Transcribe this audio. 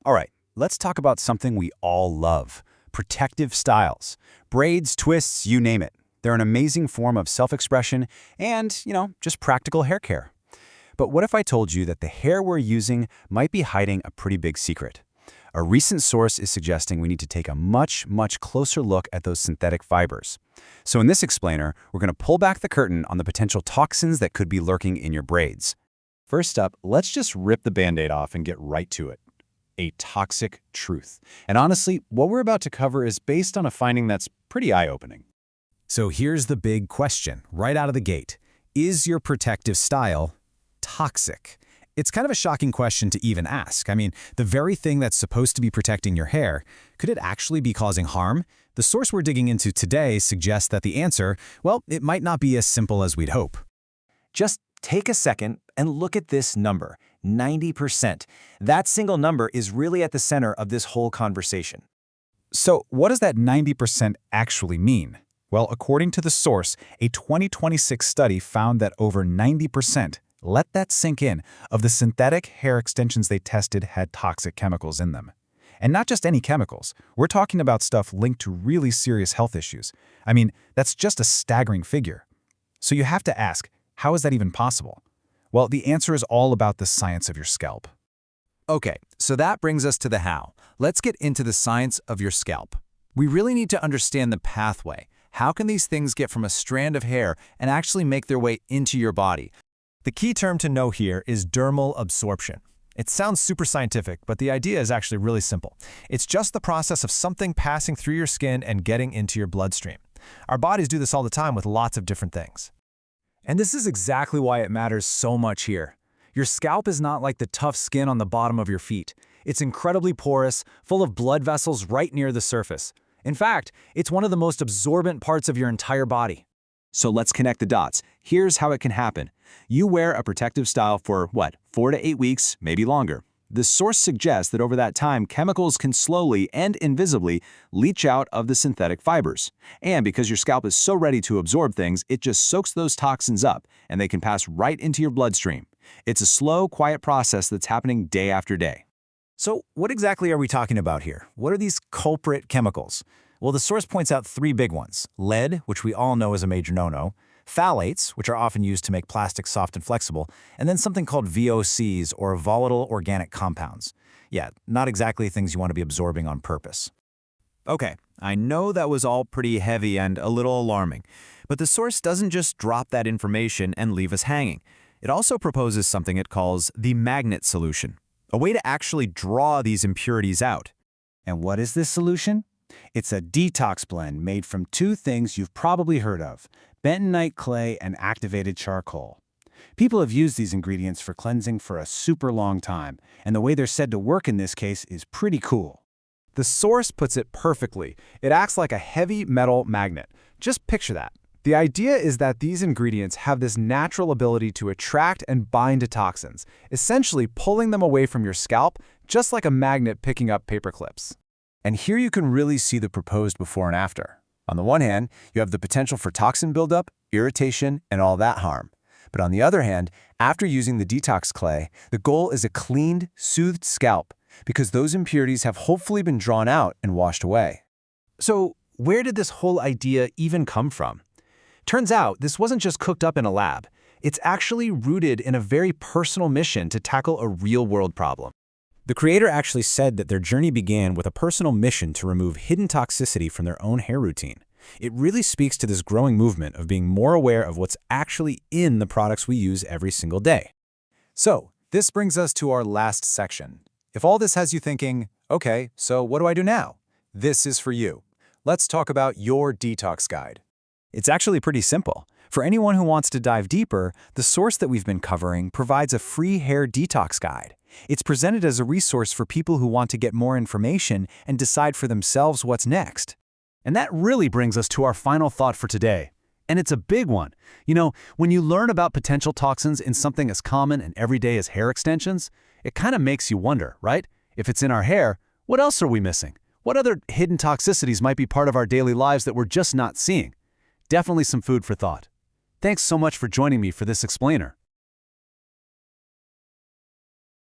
All right, let's talk about something we all love: protective styles. Braids, twists, you name it. They're an amazing form of self-expression and, just practical hair care. But what if I told you that the hair we're using might be hiding a pretty big secret? A recent source is suggesting we need to take a much closer look at those synthetic fibers. So in this explainer, we're going to pull back the curtain on the potential toxins that could be lurking in your braids. First up, let's just rip the Band-Aid off and get right to it. A toxic truth. And honestly, what we're about to cover is based on a finding that's pretty eye-opening. So here's the big question, right out of the gate. Is your protective style toxic? It's kind of a shocking question to even ask. I mean, the very thing that's supposed to be protecting your hair, could it actually be causing harm? The source we're digging into today suggests that the answer, well, it might not be as simple as we'd hope. Just take a second and look at this number, 90%. That single number is really at the center of this whole conversation. So what does that 90% actually mean? Well, according to the source, a 2026 study found that over 90%, let that sink in, of the synthetic hair extensions they tested had toxic chemicals in them. And not just any chemicals. We're talking about stuff linked to really serious health issues. I mean, that's just a staggering figure. So you have to ask, how is that even possible? Well, the answer is all about the science of your scalp. Okay, so that brings us to the how. Let's get into the science of your scalp. We really need to understand the pathway. How can these things get from a strand of hair and actually make their way into your body? The key term to know here is dermal absorption. It sounds super scientific, but the idea is actually really simple. It's just the process of something passing through your skin and getting into your bloodstream. Our bodies do this all the time with lots of different things. And this is exactly why it matters so much here. Your scalp is not like the tough skin on the bottom of your feet. It's incredibly porous, full of blood vessels right near the surface. In fact, it's one of the most absorbent parts of your entire body. So let's connect the dots. Here's how it can happen. You wear a protective style for, 4 to 8 weeks, maybe longer. The source suggests that over that time, chemicals can slowly and invisibly leach out of the synthetic fibers. And because your scalp is so ready to absorb things, it just soaks those toxins up, and they can pass right into your bloodstream. It's a slow, quiet process that's happening day after day. So what exactly are we talking about here? What are these culprit chemicals? Well, the source points out 3 big ones: lead, which we all know is a major no-no, phthalates, which are often used to make plastics soft and flexible, and then something called VOCs, or volatile organic compounds. Yeah, not exactly things you want to be absorbing on purpose. Okay, I know that was all pretty heavy and a little alarming, but the source doesn't just drop that information and leave us hanging. It also proposes something it calls the magnet solution, a way to actually draw these impurities out. And what is this solution? It's a detox blend made from 2 things you've probably heard of: bentonite clay and activated charcoal. People have used these ingredients for cleansing for a super long time, and the way they're said to work in this case is pretty cool. The source puts it perfectly. It acts like a heavy metal magnet. Just picture that. The idea is that these ingredients have this natural ability to attract and bind to toxins, essentially pulling them away from your scalp, just like a magnet picking up paper clips. And here you can really see the proposed before and after. On the one hand, you have the potential for toxin buildup, irritation, and all that harm. But on the other hand, after using the detox clay, the goal is a cleaned, soothed scalp, because those impurities have hopefully been drawn out and washed away. So where did this whole idea even come from? Turns out this wasn't just cooked up in a lab. It's actually rooted in a very personal mission to tackle a real-world problem. The creator actually said that their journey began with a personal mission to remove hidden toxicity from their own hair routine. It really speaks to this growing movement of being more aware of what's actually in the products we use every single day. So, this brings us to our last section. If all this has you thinking, okay, so what do I do now? This is for you. Let's talk about your detox guide. It's actually pretty simple. For anyone who wants to dive deeper, the source that we've been covering provides a free hair detox guide. It's presented as a resource for people who want to get more information and decide for themselves what's next. And that really brings us to our final thought for today. And it's a big one. When you learn about potential toxins in something as common and everyday as hair extensions, it kind of makes you wonder, right? If it's in our hair, what else are we missing? What other hidden toxicities might be part of our daily lives that we're just not seeing? Definitely some food for thought. Thanks so much for joining me for this explainer.